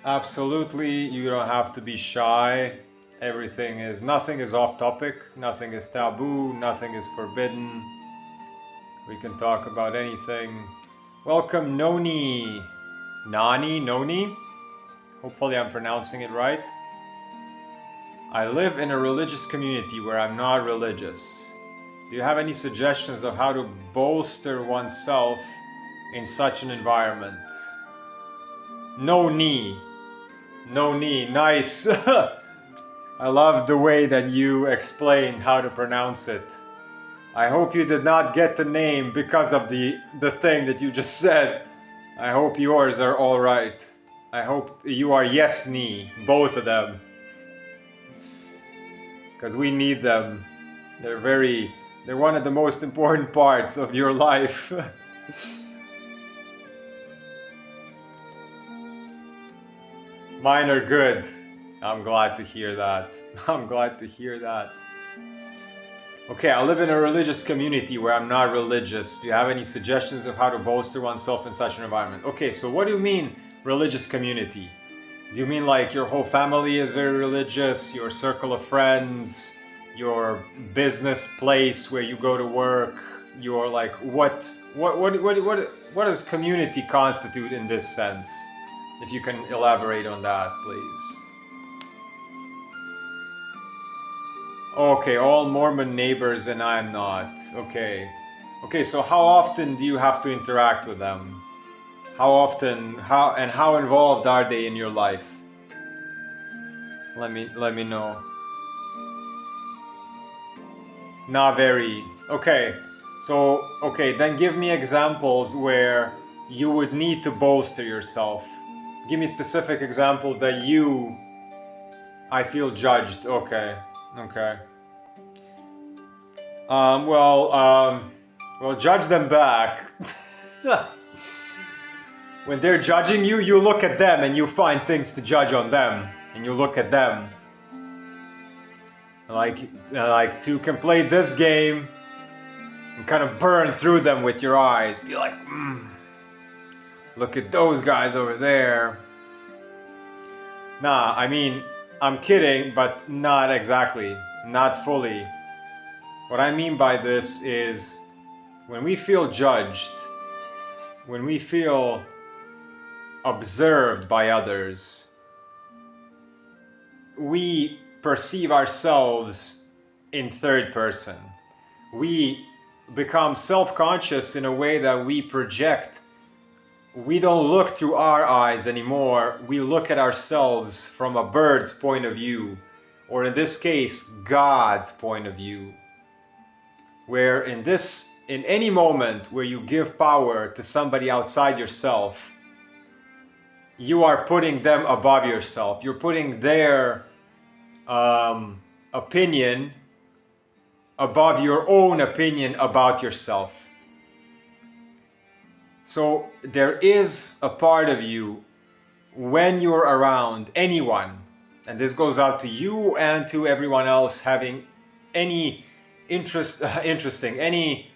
Absolutely, you don't have to be shy. Nothing is off topic, nothing is taboo, nothing is forbidden. We can talk about anything. Welcome, Noni. Noni? Hopefully, I'm pronouncing it right. I live in a religious community where I'm not religious. Do you have any suggestions of how to bolster oneself in such an environment? No knee. Nice. I love the way that you explained how to pronounce it. I hope you did not get the name because of the thing that you just said. I hope yours are all right. I hope you are yes knee, both of them. Because we need them. They're one of the most important parts of your life. Mine are good. I'm glad to hear that. Okay, I live in a religious community where I'm not religious. Do you have any suggestions of how to bolster oneself in such an environment? Okay, so what do you mean religious community? Do you mean like your whole family is very religious, your circle of friends, your business place where you go to work, your like what does community constitute in this sense? If you can elaborate on that, please. Okay, all Mormon neighbors and I'm not. Okay. Okay, so how often do you have to interact with them? How often, how involved are they in your life? Let me know. Not very. Okay. So, okay, then give me examples where you would need to bolster yourself. Give me specific examples that I feel judged. Okay. Okay. Well, judge them back. When they're judging you, you look at them and you find things to judge on them, and you look at them. Like you can play this game and kind of burn through them with your eyes. Be like, look at those guys over there. Nah, I mean, I'm kidding, but not exactly, not fully. What I mean by this is when we feel judged, when we feel observed by others, we perceive ourselves in third person. We become self-conscious in a way that we project. We don't look through our eyes anymore. We look at ourselves from a bird's point of view, or in this case, God's point of view. Where in any moment where you give power to somebody outside yourself, you are putting them above yourself. You're putting their opinion above your own opinion about yourself. So there is a part of you when you're around anyone, and this goes out to you and to everyone else having any any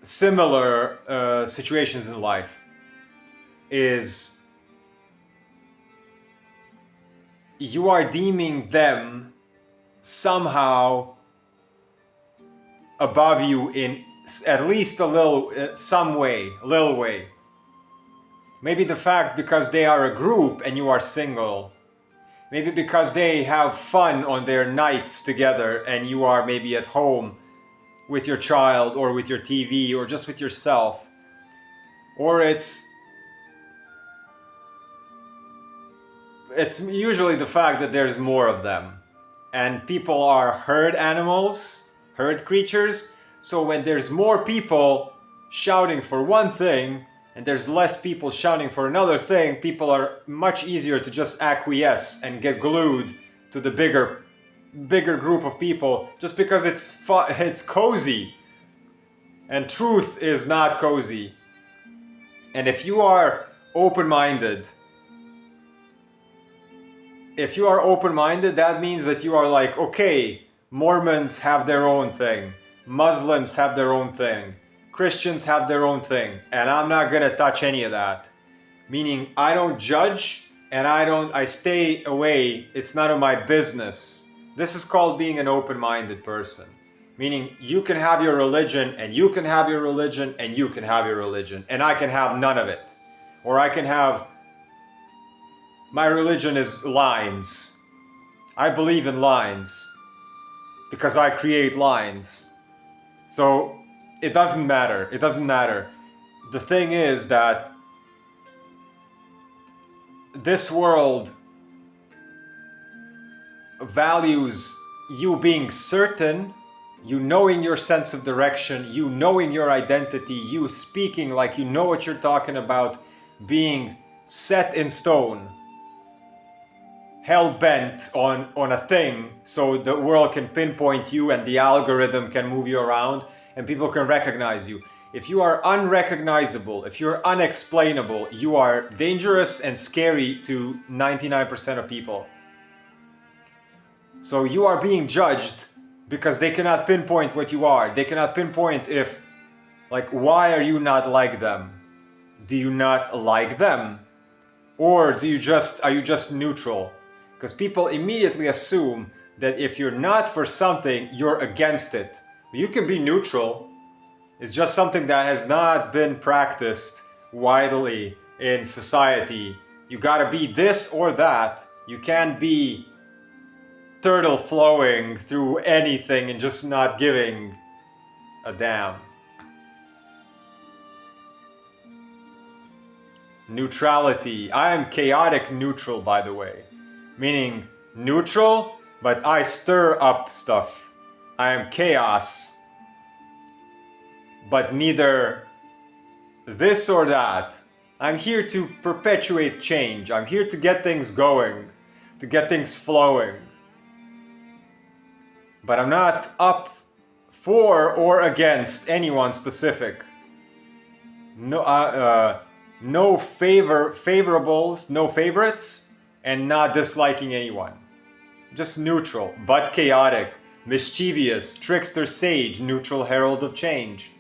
similar situations in life, is you are deeming them somehow above you in at least a little way. Maybe the fact because they are a group and you are single. Maybe because they have fun on their nights together and you are maybe at home with your child or with your TV or just with yourself. Or it's usually the fact that there's more of them. And people are herd animals, herd creatures. So when there's more people shouting for one thing and there's less people shouting for another thing, people are much easier to just acquiesce and get glued to the bigger group of people just because it's cozy. And truth is not cozy. And if you are open-minded, that means that you are like, okay, Mormons have their own thing, Muslims have their own thing, Christians have their own thing, and I'm not gonna touch any of that. meaning I don't judge and I stay away. It's none of my business. This is called being an open-minded person, meaning you can have your religion and you can have your religion and you can have your religion and I can have none of it. Or I can have, my religion is lines. I believe in lines because I create lines. So it doesn't matter. It doesn't matter. The thing is that this world values you being certain, you knowing your sense of direction, you knowing your identity, you speaking like you know what you're talking about, being set in stone, hell-bent on a thing so the world can pinpoint you and the algorithm can move you around and people can recognize you. If you are unrecognizable, if you're unexplainable, you are dangerous and scary to 99% of people. So you are being judged because they cannot pinpoint what you are. They cannot pinpoint if, like, why are you not like them? Do you not like them? Or are you just neutral? Because people immediately assume that if you're not for something, you're against it. You can be neutral. It's just something that has not been practiced widely in society. You gotta be this or that. You can't be turtle flowing through anything and just not giving a damn. Neutrality. I am chaotic neutral, by the way. Meaning neutral, but I stir up stuff. I am chaos, but neither this or that. I'm here to perpetuate change. I'm here to get things going, to get things flowing. But I'm not up for or against anyone specific. No favorables, no favorites, and not disliking anyone. Just neutral, but chaotic, mischievous, trickster sage, neutral herald of change.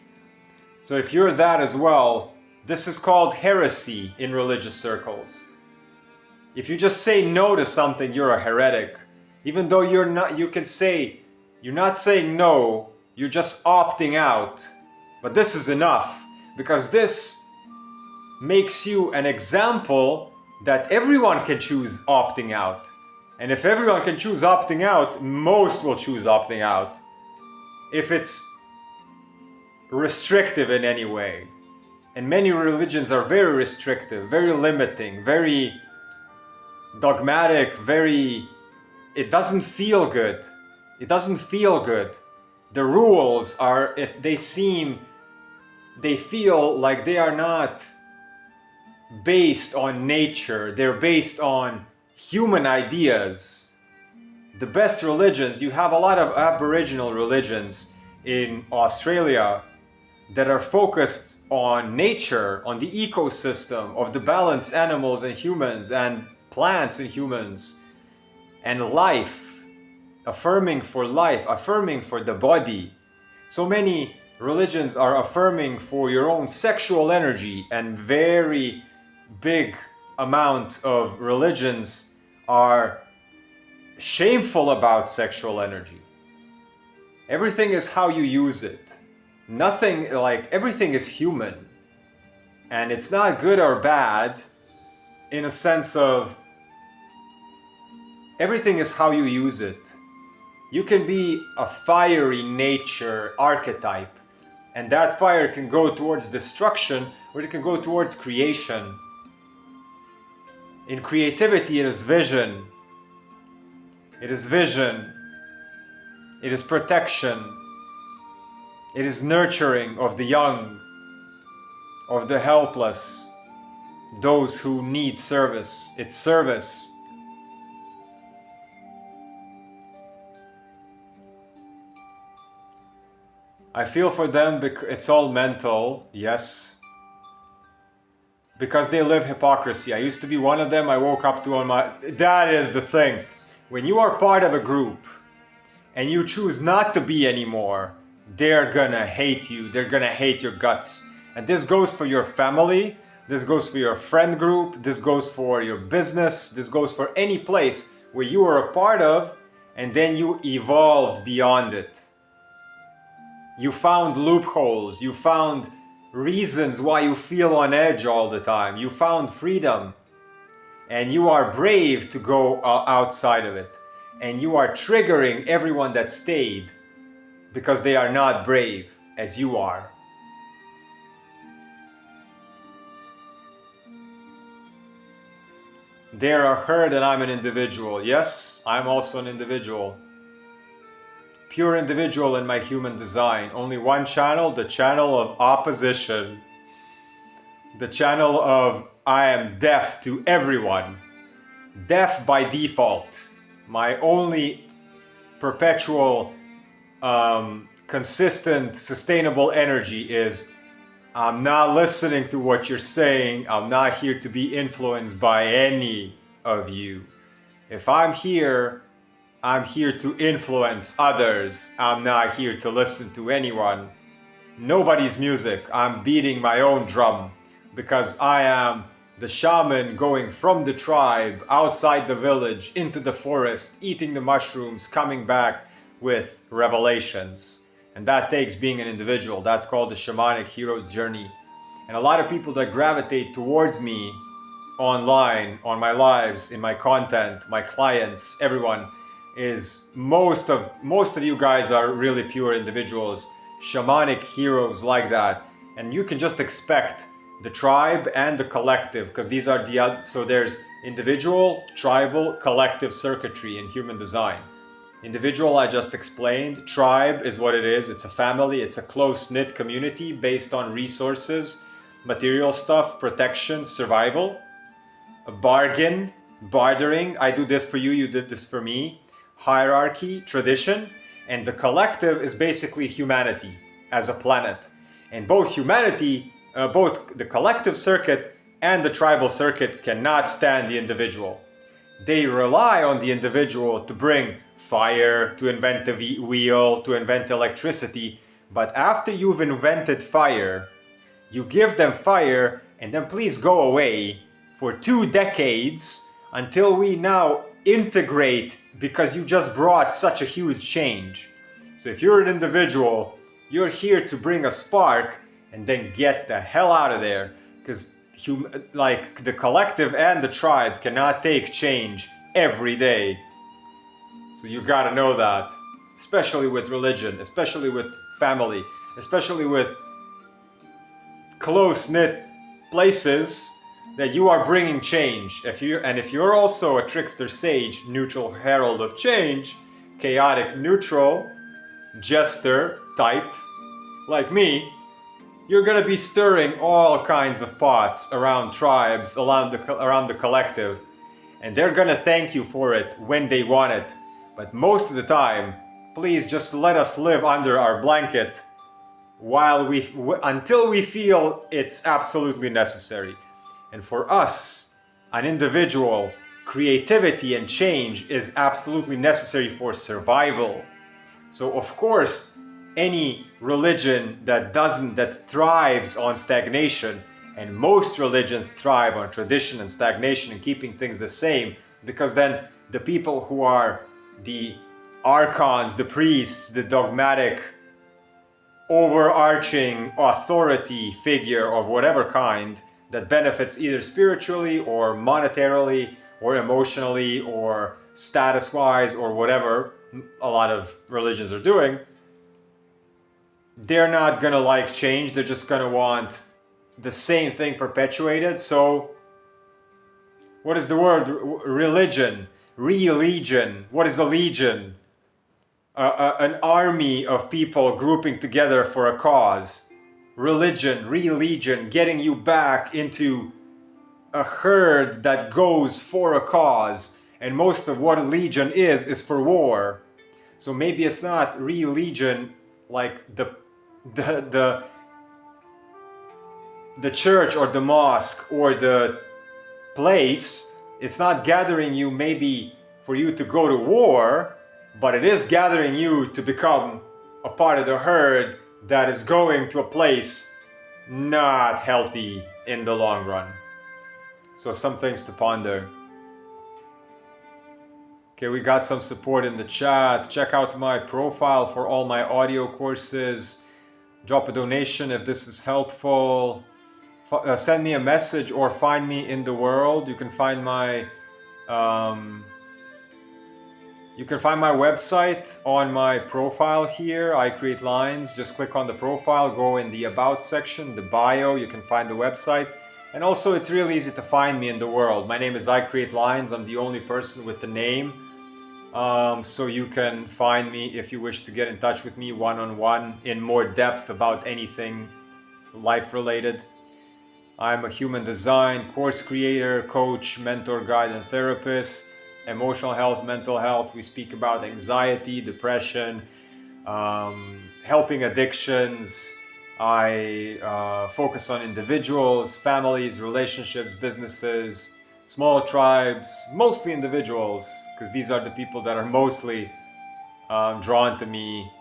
So if you're that as well, this is called heresy in religious circles. If you just say no to something, you're a heretic. Even though you're not, you can say, you're not saying no, you're just opting out. But this is enough, because this makes you an example that everyone can choose opting out. And if everyone can choose opting out, most will choose opting out. If it's restrictive in any way. And many religions are very restrictive, very limiting, very dogmatic, it doesn't feel good. It doesn't feel good. The rules are, they feel like they are not based on nature. They're based on human ideas. The best religions, you have a lot of Aboriginal religions in Australia that are focused on nature, on the ecosystem, of the balanced animals and humans and plants and humans, and life, affirming for life, affirming for the body. So many religions are affirming for your own sexual energy, and very big amount of religions are shameful about sexual energy. Everything is how you use it. Nothing, like, everything is human. And it's not good or bad in a sense of everything is how you use it. You can be a fiery nature archetype, and that fire can go towards destruction or it can go towards creation. In creativity, it is vision. It is vision. It is protection. It is nurturing of the young, of the helpless, those who need service. It's service. I feel for them because it's all mental, yes. Because they live hypocrisy. I used to be one of them. I woke up to on my... That is the thing. When you are part of a group and you choose not to be anymore, they're gonna hate you. They're gonna hate your guts. And this goes for your family, This goes for your friend group, this goes for your business, this goes for any place where you are a part of, and then you evolved beyond it. You found loopholes, you found reasons why you feel on edge all the time, you found freedom, and you are brave to go outside of it. And you are triggering everyone that stayed because they are not brave as you are. They're a herd and I'm an individual. Yes, I'm also an individual. Pure individual in my human design. Only one channel, the channel of opposition. The channel of I am deaf to everyone. Deaf by default. My only perpetual, consistent, sustainable energy is I'm not listening to what you're saying. I'm not here to be influenced by any of you. If I'm here to influence others. I'm not here to listen to anyone. Nobody's music. I'm beating my own drum because I am the shaman going from the tribe outside the village into the forest, eating the mushrooms, coming back with revelations. And that takes being an individual. That's called the shamanic hero's journey. And a lot of people that gravitate towards me online, on my lives, in my content, my clients, everyone, is most of you guys are really pure individuals, shamanic heroes like that. And you can just expect the tribe and the collective, because these are so there's individual, tribal, collective circuitry in human design. Individual, I just explained. Tribe is what it is. It's a family. It's a close-knit community based on resources, material stuff, protection, survival. A bargain, bartering. I do this for you, you did this for me. Hierarchy, tradition. And the collective is basically humanity as a planet. And both the collective circuit and the tribal circuit cannot stand the individual. They rely on the individual to bring fire, to invent the wheel, to invent electricity. But after you've invented fire, you give them fire and then please go away for 2 decades until we now integrate, because you just brought such a huge change. So if you're an individual, you're here to bring a spark and then get the hell out of there, because like the collective and the tribe cannot take change every day. So you gotta know that, especially with religion, especially with family, especially with close-knit places, that you are bringing change. If you're also a trickster sage, neutral herald of change, chaotic neutral, jester type, like me, you're gonna be stirring all kinds of pots around tribes, around the collective, and they're gonna thank you for it when they want it. But most of the time, please just let us live under our blanket until we feel it's absolutely necessary. And for us, an individual, creativity and change is absolutely necessary for survival. So of course, any religion that thrives on stagnation, and most religions thrive on tradition and stagnation and keeping things the same, because then the people who are the archons, the priests, the dogmatic, overarching authority figure of whatever kind that benefits either spiritually or monetarily or emotionally or status-wise or whatever a lot of religions are doing, they're not gonna like change. They're just gonna want the same thing perpetuated. So what is the word? Religion. Re-legion. What is a legion? An army of people grouping together for a cause. Religion, re-legion, getting you back into a herd that goes for a cause. And most of what a legion is for war. So maybe it's not re-legion like the church or the mosque or the place. It's not gathering you maybe for you to go to war, but it is gathering you to become a part of the herd that is going to a place not healthy in the long run. So some things to ponder. Okay, we got some support in the chat. Check out my profile for all my audio courses. Drop a donation if this is helpful. Send me a message or find me in the world. You can find my website on my profile here. I create lines. Just click on the profile, go in the about section, the bio. You can find the website. And also, it's really easy to find me in the world. My name is I Create Lines. I'm the only person with the name. So you can find me if you wish to get in touch with me one-on-one in more depth about anything life-related. I'm a human design course creator, coach, mentor, guide, and therapist. Emotional health, mental health. We speak about anxiety, depression, helping addictions. I focus on individuals, families, relationships, businesses, small tribes, mostly individuals, because these are the people that are mostly drawn to me.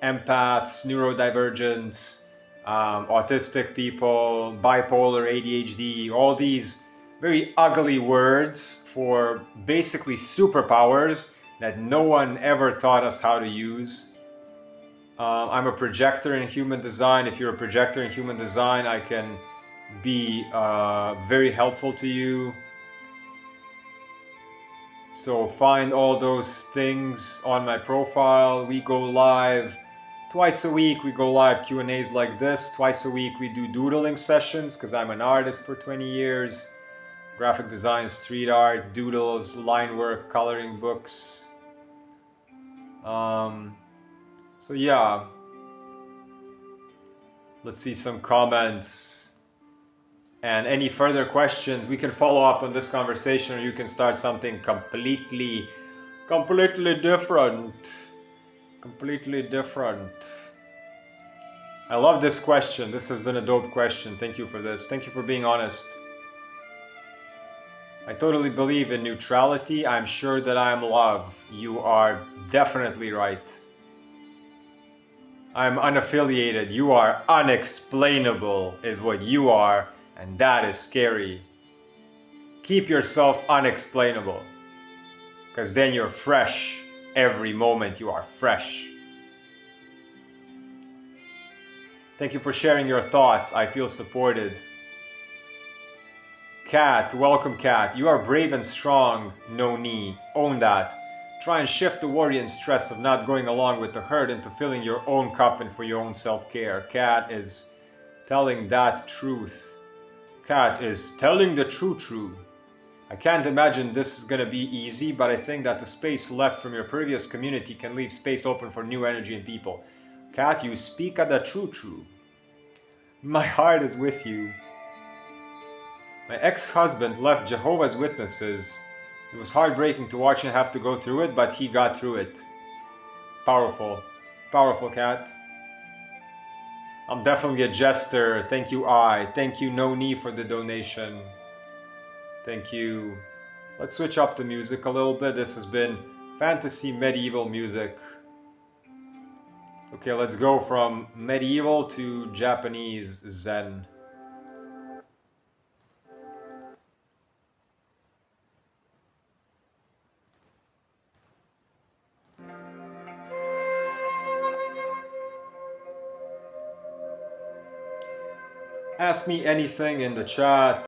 Empaths, neurodivergents, autistic people, bipolar, ADHD, all these very ugly words for basically superpowers that no one ever taught us how to use. I'm a projector in human design. If you're a projector in human design, I can be very helpful to you. So find all those things on my profile. We go live twice a week. We go live Q&As like this. Twice a week we do doodling sessions because I'm an artist for 20 years. Graphic design, street art, doodles, line work, coloring books. So yeah, let's see some comments. And any further questions, we can follow up on this conversation, or you can start something completely different. Completely different. I love this question. This has been a dope question. Thank you for this. Thank you for being honest. I totally believe in neutrality. I'm sure that I am love. You are definitely right. I'm unaffiliated. You are unexplainable, is what you are, and that is scary. Keep yourself unexplainable, because then you're fresh. Every moment you are fresh. Thank you for sharing your thoughts. I feel supported. Kat, welcome Kat. You are brave and strong. No knee. Own that. Try and shift the worry and stress of not going along with the herd into filling your own cup and for your own self-care. Kat is telling that truth. Kat is telling the true. I can't imagine this is gonna be easy, but I think that the space left from your previous community can leave space open for new energy and people. Kat, you speak at the true. My heart is with you. My ex-husband left Jehovah's Witnesses. It was heartbreaking to watch him have to go through it, but he got through it. Powerful. Powerful, Kat. I'm definitely a jester. Thank you, I. Thank you, No Knee, for the donation. Thank you. Let's switch up the music a little bit. This has been fantasy medieval music. Okay, let's go from medieval to Japanese Zen. Ask me anything in the chat.